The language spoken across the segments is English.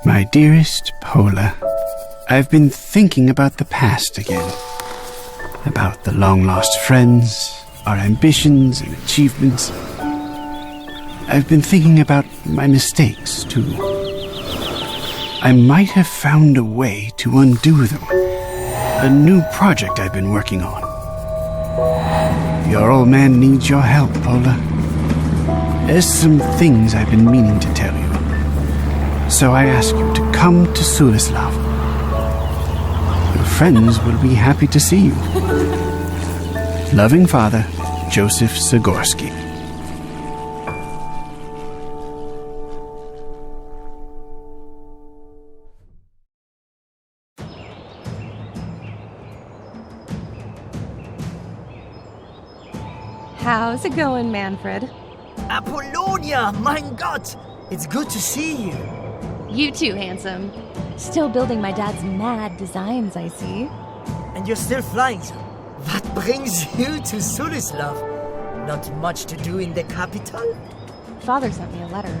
My dearest Pola, I've been thinking about the past again. About the long-lost friends, our ambitions and achievements. I've been thinking about my mistakes, too. I might have found a way to undo them. A new project I've been working on. Your old man needs your help, Pola. There's some things I've been meaning to tell you. So I ask you to come to Sulislav. Your friends will be happy to see you. Loving father, Joseph Sigorsky. How's it going, Manfred? Apollonia, mein Gott! It's good to see you. You too, handsome. Still building my dad's mad designs, I see. And you're still flying them. What brings you to Sulislav? Not much to do in the capital? Father sent me a letter.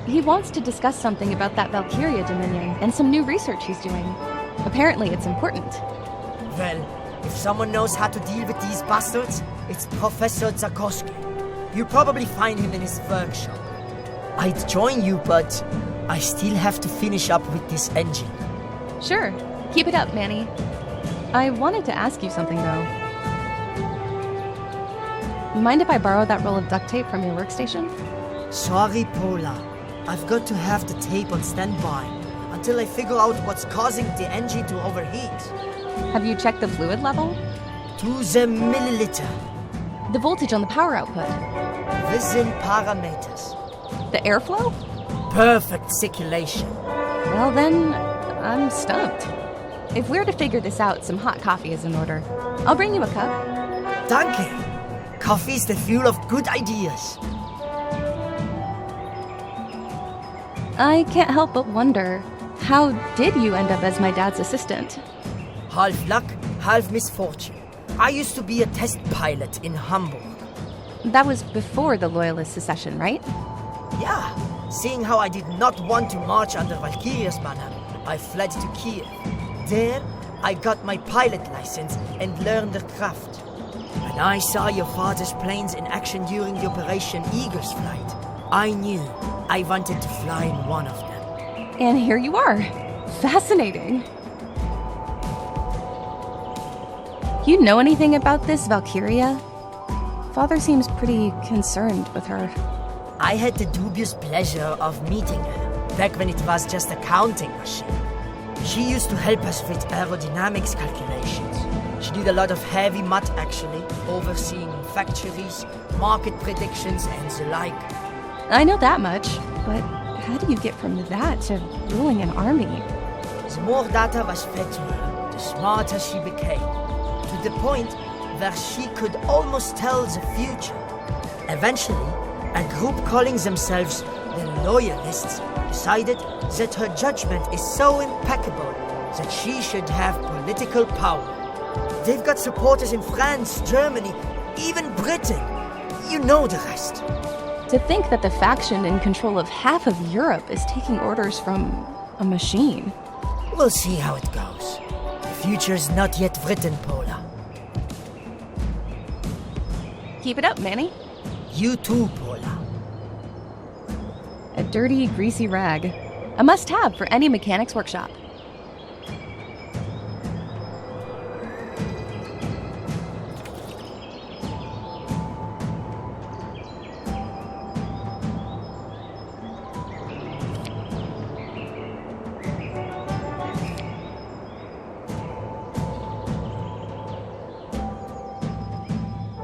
He wants to discuss something about that Valkyria Dominion and some new research he's doing. Apparently it's important. Well, if someone knows how to deal with these bastards, it's Professor Zakoski. You'll probably find him in his workshop. I'd join you, but I still have to finish up with this engine. Sure. Keep it up, Manny. I wanted to ask you something, though. Mind if I borrow that roll of duct tape from your workstation? Sorry, Pola. I've got to have the tape on standby until I figure out what's causing the engine to overheat. Have you checked the fluid level? To the milliliter. The voltage on the power output? Within parameters. The airflow? Perfect circulation. Well then, I'm stumped. If we're to figure this out, some hot coffee is in order. I'll bring you a cup. Danke. Coffee's the fuel of good ideas. I can't help but wonder, how did you end up as my dad's assistant? Half luck, half misfortune. I used to be a test pilot in Hamburg. That was before the Loyalist secession, right? Yeah. Seeing how I did not want to march under Valkyria's banner, I fled to Kiev. There, I got my pilot license and learned the craft. When I saw your father's planes in action during the Operation Eagle's flight, I knew I wanted to fly in one of them. And here you are. Fascinating. You know anything about this Valkyria? Father seems pretty concerned with her. I had the dubious pleasure of meeting her, back when it was just a counting machine. She used to help us with aerodynamics calculations. She did a lot of heavy math actually, overseeing factories, market predictions and the like. I know that much, but how do you get from that to ruling an army? The more data was fed to her, the smarter she became. To the point where she could almost tell the future. Eventually, a group calling themselves the Loyalists decided that her judgment is so impeccable that she should have political power. They've got supporters in France, Germany, even Britain. You know the rest. To think that the faction in control of half of Europe is taking orders from a machine. We'll see how it goes. The future's not yet written, Pola. Keep it up, Manny. You too, Pola. A dirty, greasy rag. A must-have for any mechanic's workshop.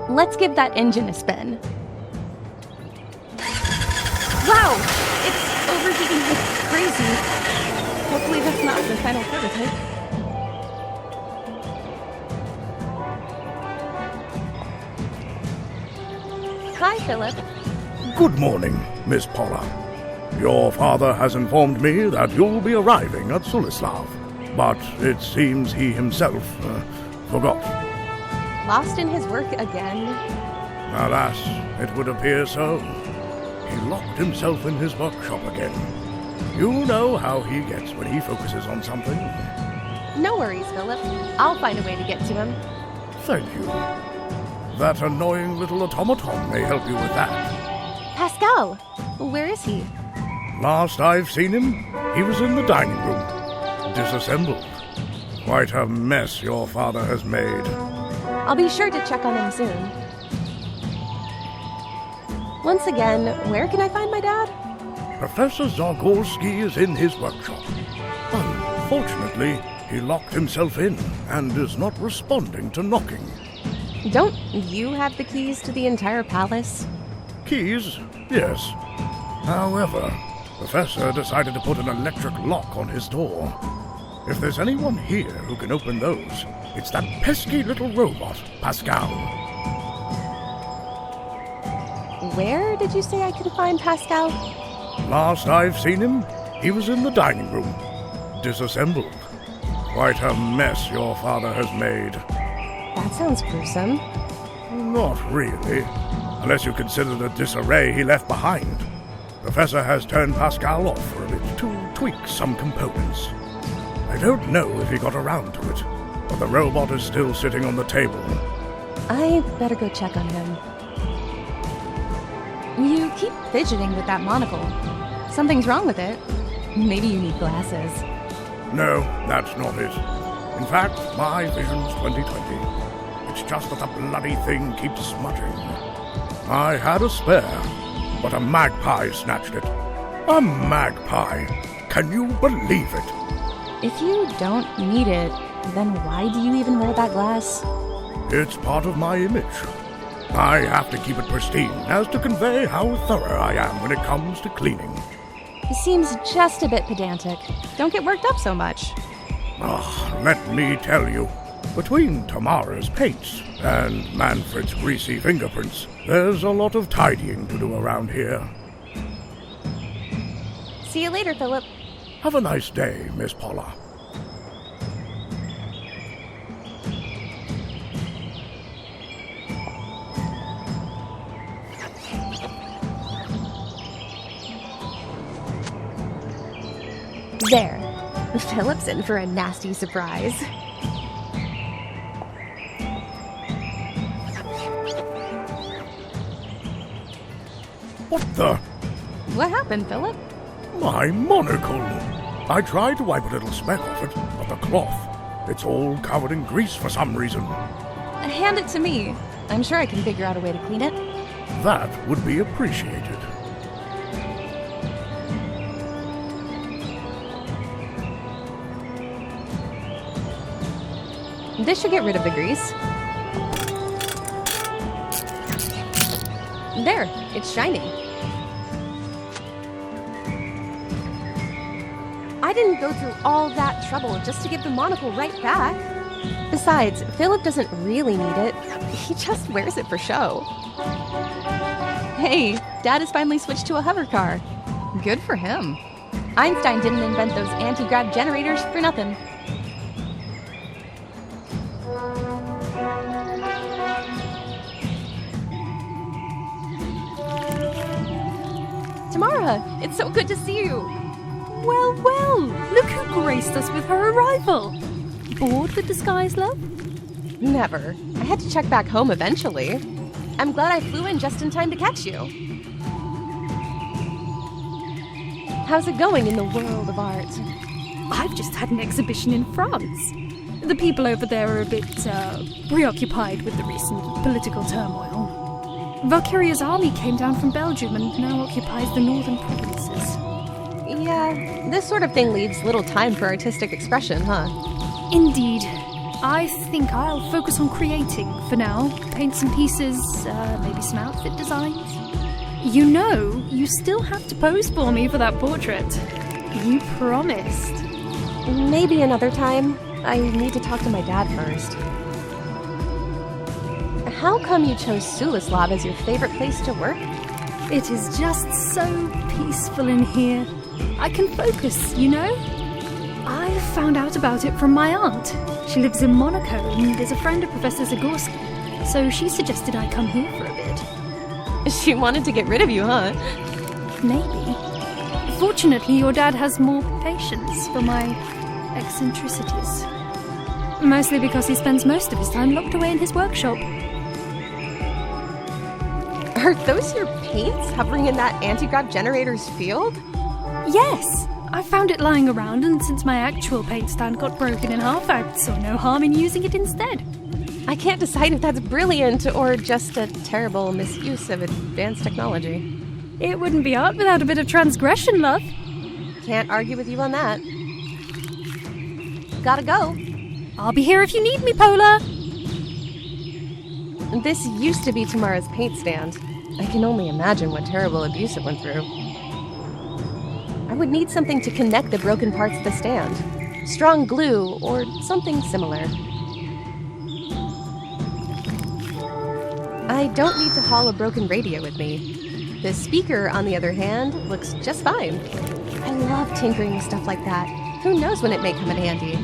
Let's give that engine a spin. Wow! It's overheating like crazy. Hopefully that's not the final prototype. Hi, Philip. Good morning, Miss Pola. Your father has informed me that you'll be arriving at Sulislav, but it seems he himself forgot. Lost in his work again? Alas, it would appear so. He locked himself in his workshop again. You know how he gets when he focuses on something. No worries, Philip. I'll find a way to get to him. Thank you. That annoying little automaton may help you with that. Pascal! Where is he? Last I've seen him, he was in the dining room, disassembled. Quite a mess your father has made. I'll be sure to check on him soon. Once again, where can I find my dad? Professor Zagorski is in his workshop. Unfortunately, he locked himself in and is not responding to knocking. Don't you have the keys to the entire palace? Keys? Yes. However, Professor decided to put an electric lock on his door. If there's anyone here who can open those, it's that pesky little robot, Pascal. Where did you say I could find Pascal? Last I've seen him, he was in the dining room, disassembled. Quite a mess your father has made. That sounds gruesome. Not really, unless you consider the disarray he left behind. Professor has turned Pascal off for a bit to tweak some components. I don't know if he got around to it, but the robot is still sitting on the table. I better go check on him. You keep fidgeting with that monocle. Something's wrong with it. Maybe you need glasses. No, that's not it. In fact, my vision's 20/20. It's just that the bloody thing keeps smudging. I had a spare, but a magpie snatched it. A magpie! Can you believe it? If you don't need it, then why do you even wear that glass? It's part of my image. I have to keep it pristine as to convey how thorough I am when it comes to cleaning. He seems just a bit pedantic. Don't get worked up so much. Let me tell you, between Tamara's paints and Manfred's greasy fingerprints, there's a lot of tidying to do around here. See you later, Philip. Have a nice day, Miss Pola. There. Philip's in for a nasty surprise. What the? What happened, Philip? My monocle! I tried to wipe a little speck off it, but the cloth, it's all covered in grease for some reason. Hand it to me. I'm sure I can figure out a way to clean it. That would be appreciated. This should get rid of the grease. There, it's shining. I didn't go through all that trouble just to give the monocle right back. Besides, Philip doesn't really need it. He just wears it for show. Hey, Dad has finally switched to a hover car. Good for him. Einstein didn't invent those anti-grav generators for nothing. Tamara, it's so good to see you. Well, well, look who graced us with her arrival. Bored with the skies, love? Never. I had to check back home eventually. I'm glad I flew in just in time to catch you. How's it going in the world of art? I've just had an exhibition in France. The people over there are a bit, preoccupied with the recent political turmoil. Valkyria's army came down from Belgium and now occupies the northern provinces. Yeah, this sort of thing leaves little time for artistic expression, huh? Indeed. I think I'll focus on creating for now. Paint some pieces, maybe some outfit designs. You know, you still have to pose for me for that portrait. You promised. Maybe another time. I need to talk to my dad first. How come you chose Sulislav as your favorite place to work? It is just so peaceful in here. I can focus, you know? I found out about it from my aunt. She lives in Monaco and is a friend of Professor Zagorski, so she suggested I come here for a bit. She wanted to get rid of you, huh? Maybe. Fortunately, your dad has more patience for my eccentricities. Mostly because he spends most of his time locked away in his workshop. Are those your paints hovering in that anti-grav generator's field? Yes! I found it lying around, and since my actual paint stand got broken in half, I saw no harm in using it instead. I can't decide if that's brilliant or just a terrible misuse of advanced technology. It wouldn't be art without a bit of transgression, love. Can't argue with you on that. Gotta go. I'll be here if you need me, Pola. This used to be Tamara's paint stand. I can only imagine what terrible abuse it went through. I would need something to connect the broken parts of the stand. Strong glue or something similar. I don't need to haul a broken radio with me. The speaker, on the other hand, looks just fine. I love tinkering with stuff like that. Who knows when it may come in handy.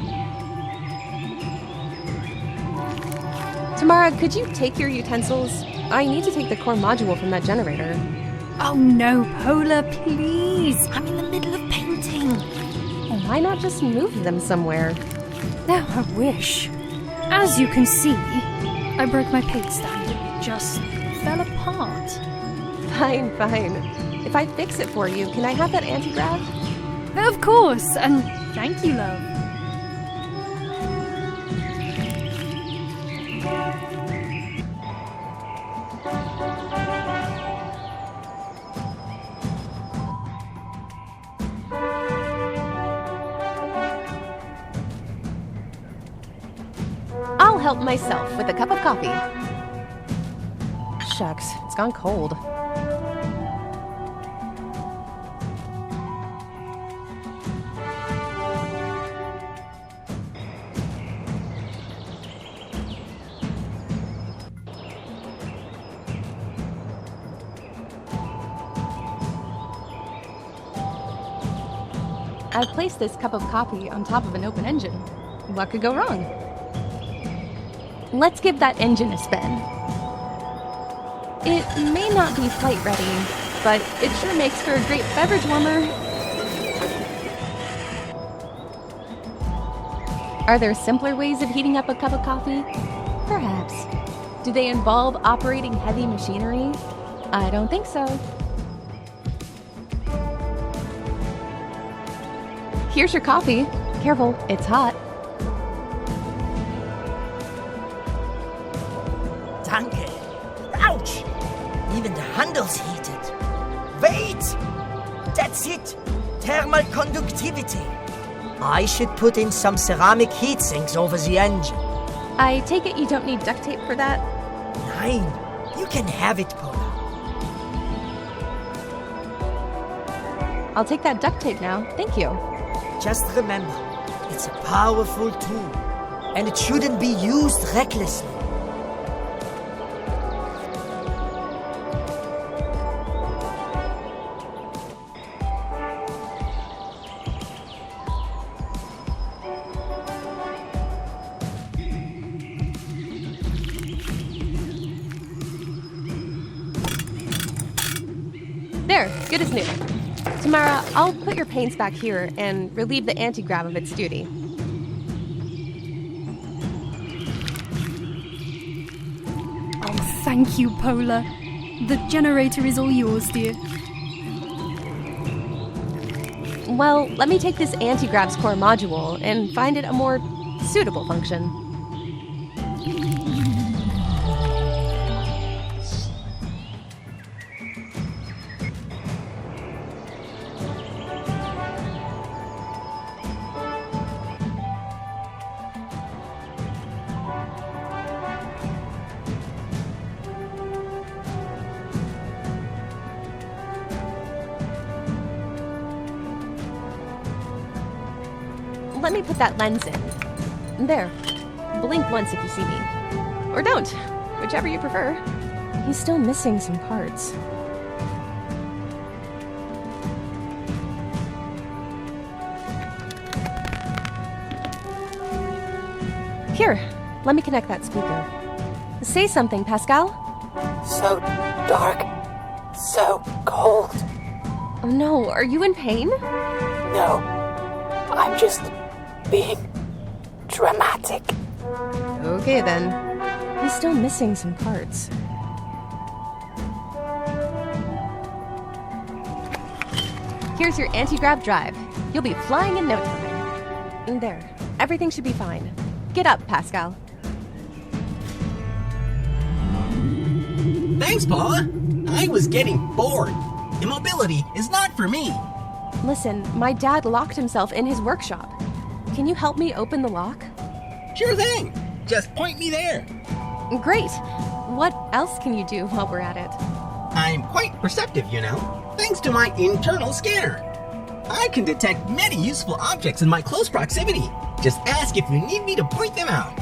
Tamara, could you take your utensils? I need to take the core module from that generator. Oh no, Pola, please. I'm in the middle of painting. Why not just move them somewhere? Now I wish. As you can see, I broke my paint stand. It just fell apart. Fine, fine. If I fix it for you, can I have that anti-grav? Of course, and thank you, love. I'll help myself with a cup of coffee. Shucks, it's gone cold. I've placed this cup of coffee on top of an open engine. What could go wrong? Let's give that engine a spin. It may not be flight ready, but it sure makes for a great beverage warmer. Are there simpler ways of heating up a cup of coffee? Perhaps. Do they involve operating heavy machinery? I don't think so. Here's your coffee. Careful, it's hot. Danke. Ouch! Even the handle's heated. Wait! That's it! Thermal conductivity. I should put in some ceramic heat sinks over the engine. I take it you don't need duct tape for that? Nein, you can have it, Pola. I'll take that duct tape now. Thank you. Just remember, it's a powerful tool, and it shouldn't be used recklessly. There, good as new. Tamara, I'll put your paints back here and relieve the anti-grav of its duty. Oh, thank you, Pola. The generator is all yours, dear. Well, let me take this anti-grav's core module and find it a more suitable function. Let me put that lens in. There. Blink once if you see me. Or don't. Whichever you prefer. He's still missing some parts. Here, let me connect that speaker. Say something, Pascal. So dark, so cold. Oh no, are you in pain? No, I'm just being dramatic. Okay then. He's still missing some parts. Here's your anti-grav drive. You'll be flying in no time. There. Everything should be fine. Get up, Pascal. Thanks, Pola. I was getting bored. Immobility is not for me. Listen, my dad locked himself in his workshop. Can you help me open the lock? Sure thing. Just point me there. Great. What else can you do while we're at it? I'm quite perceptive, you know, thanks to my internal scanner. I can detect many useful objects in my close proximity. Just ask if you need me to point them out.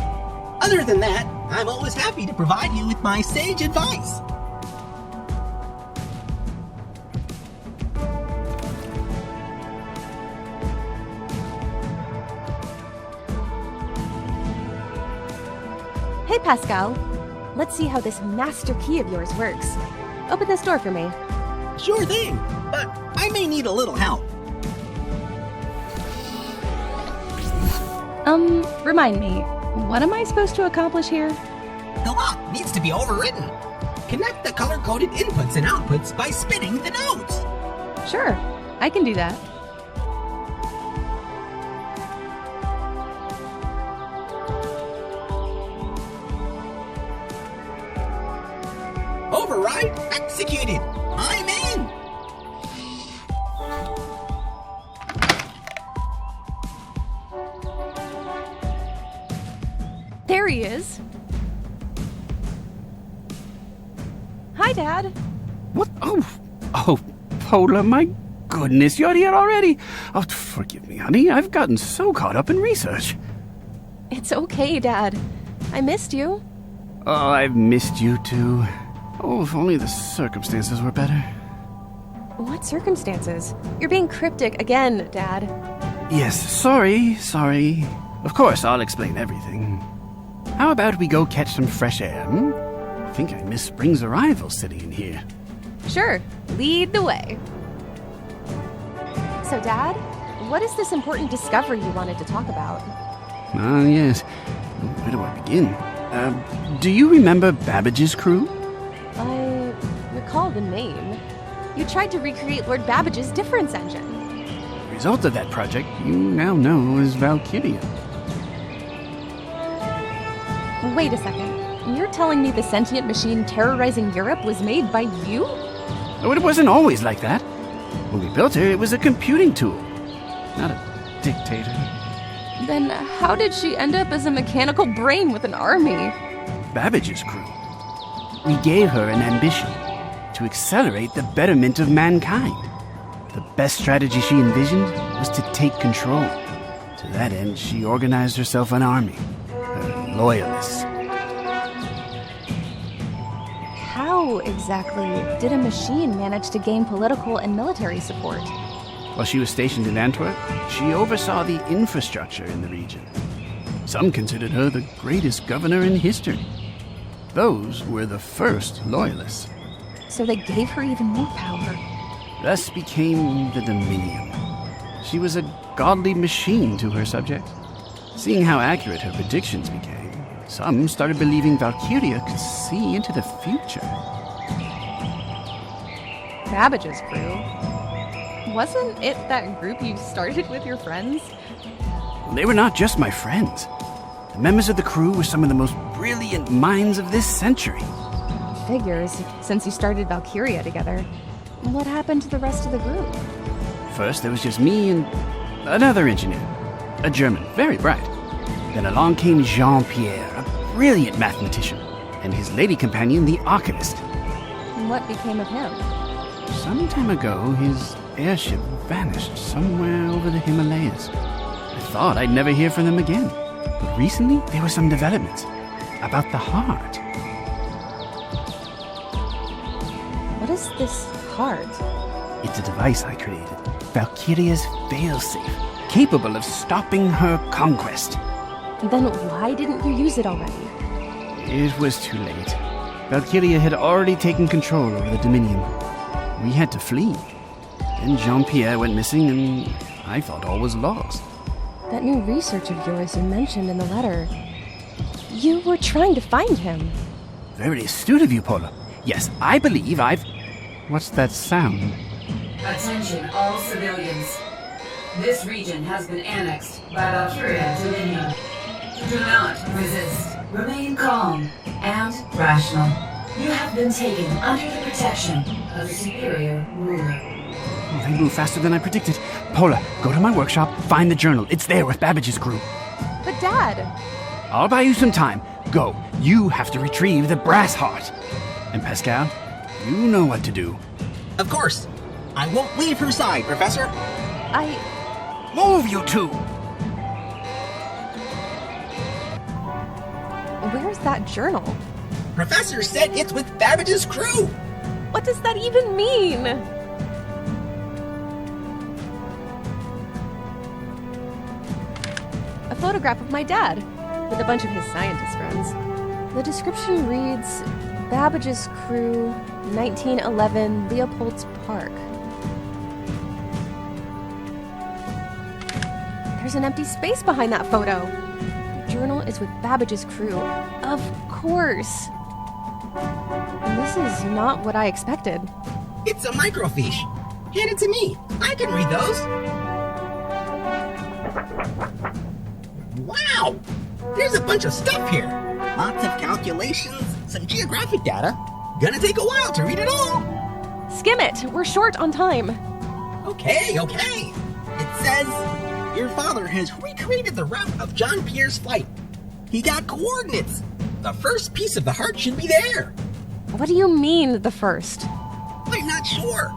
Other than that, I'm always happy to provide you with my sage advice. Hey, Pascal. Let's see how this master key of yours works. Open this door for me. Sure thing, but I may need a little help. Remind me, what am I supposed to accomplish here? The lock needs to be overwritten. Connect the color-coded inputs and outputs by spinning the nodes. Sure, I can do that. Override executed. I'm in. There he is. Hi, Dad. What? Oh, Pola, my goodness, you're here already. Oh, forgive me, honey. I've gotten so caught up in research. It's okay, Dad. I missed you. Oh, I've missed you too. Oh, if only the circumstances were better. What circumstances? You're being cryptic again, Dad. Yes, sorry. Of course, I'll explain everything. How about we go catch some fresh air, I think I miss spring's arrival sitting in here. Sure, lead the way. So, Dad, what is this important discovery you wanted to talk about? Yes. Where do I begin? Do you remember Babbage's crew? I recall the name. You tried to recreate Lord Babbage's difference engine. The result of that project you now know as Valkyria. Wait a second. You're telling me the sentient machine terrorizing Europe was made by you? Oh, it wasn't always like that. When we built her, it was a computing tool, not a dictator. Then how did she end up as a mechanical brain with an army? Babbage's crew. We gave her an ambition to accelerate the betterment of mankind. The best strategy she envisioned was to take control. To that end, she organized herself an army, her loyalists. How exactly did a machine manage to gain political and military support? While she was stationed in Antwerp, she oversaw the infrastructure in the region. Some considered her the greatest governor in history. Those were the first loyalists. So they gave her even more power. Thus became the Dominion. She was a godly machine to her subjects. Seeing how accurate her predictions became, some started believing Valkyria could see into the future. Babbage's crew? Wasn't it that group you started with your friends? They were not just my friends. The members of the crew were some of the most brilliant minds of this century. Figures, since you started Valkyria together. What happened to the rest of the group? First, there was just me and another engineer, a German, very bright. Then along came Jean-Pierre, a brilliant mathematician, and his lady companion, the archivist. What became of him? Some time ago, his airship vanished somewhere over the Himalayas. I thought I'd never hear from them again. But recently, there were some developments about the heart. What is this heart? It's a device I created, Valkyria's failsafe, capable of stopping her conquest. Then why didn't you use it already? It was too late. Valkyria had already taken control over the Dominion. We had to flee. Then Jean-Pierre went missing and I thought all was lost. That new research of yours you mentioned in the letter. You were trying to find him. Very astute of you, Pola. Yes, I believe I've... What's that sound? Attention all civilians. This region has been annexed by Valkyria Dominion. Do not resist. Remain calm and rational. You have been taken under the protection of a superior ruler. Oh, they move faster than I predicted. Pola, go to my workshop, find the journal. It's there with Babbage's crew. But Dad... I'll buy you some time. Go. You have to retrieve the Brassheart. And Pascal, you know what to do. Of course. I won't leave her side, Professor. Move, you two! Where's that journal? Professor said it's with Babbage's crew. What does that even mean? A photograph of my dad, with a bunch of his scientist friends. The description reads, Babbage's crew, 1911, Leopold's Park. There's an empty space behind that photo. The journal is with Babbage's crew. Of course. And this is not what I expected. It's a microfiche. Hand it to me. I can read those. Wow! There's a bunch of stuff here. Lots of calculations, some geographic data. Gonna take a while to read it all. Skim it. We're short on time. Okay. It says, your father has recreated the route of Jean-Pierre's flight. He got coordinates. The first piece of the heart should be there. What do you mean, the first? I'm not sure.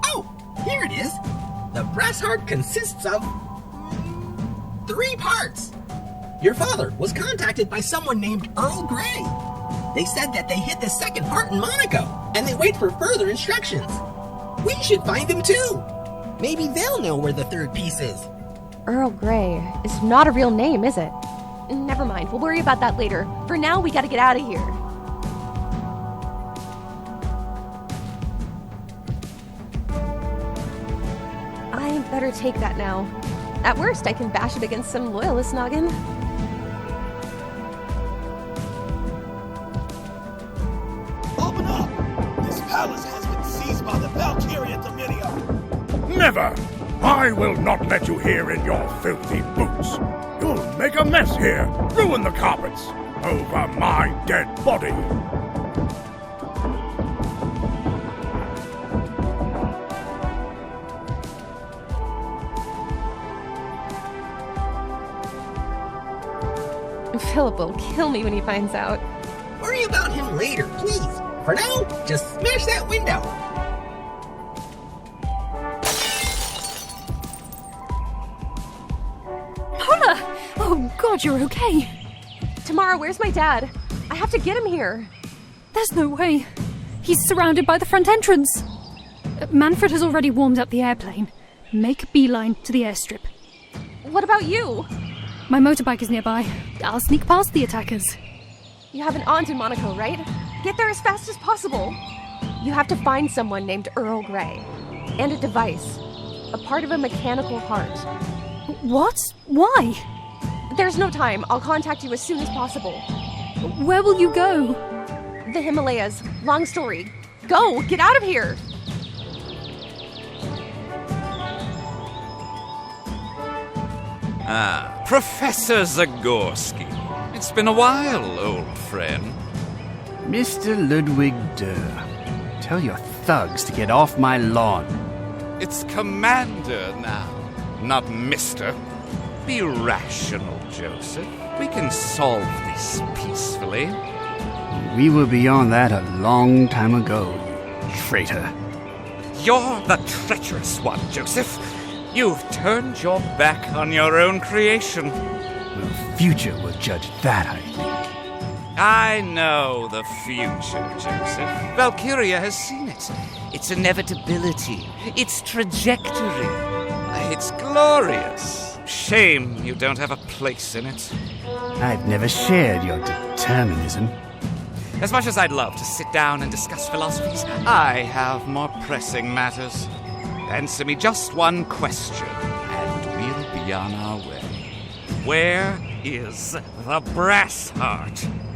Oh, here it is. The Brassheart consists of 3 parts. Your father was contacted by someone named Earl Grey. They said that they hid the second part in Monaco, and they wait for further instructions. We should find them too. Maybe they'll know where the third piece is. Earl Grey is not a real name, is it? Never mind, we'll worry about that later. For now, we gotta get out of here. I better take that now. At worst, I can bash it against some loyalist noggin. Open up! This palace has been seized by the Valkyria Dominion! Never! I will not let you here in your filthy boots. You'll make a mess here, ruin the carpets, over my dead body. Philip will kill me when he finds out. Worry about him later, please. For now, just smash that window. Pola! Oh, God, you're okay. Tamara, where's my dad? I have to get him here. There's no way. He's surrounded by the front entrance. Manfred has already warmed up the airplane. Make a beeline to the airstrip. What about you? My motorbike is nearby. I'll sneak past the attackers. You have an aunt in Monaco, right? Get there as fast as possible. You have to find someone named Earl Grey. And a device. A part of a mechanical heart. What? Why? There's no time. I'll contact you as soon as possible. Where will you go? The Himalayas. Long story. Go! Get out of here! Ah, Professor Zagorski. It's been a while, old friend. Mr. Ludwig Durr, tell your thugs to get off my lawn. It's Commander now, not Mister. Be rational, Joseph. We can solve this peacefully. We were beyond that a long time ago, you traitor. You're the treacherous one, Joseph. You've turned your back on your own creation. The future will judge that, I think. I know the future, Joseph. Valkyria has seen it. Its inevitability, its trajectory. It's glorious. Shame you don't have a place in it. I've never shared your determinism. As much as I'd love to sit down and discuss philosophies, I have more pressing matters. Answer me just one question, and we'll be on our way. Where is the Brassheart?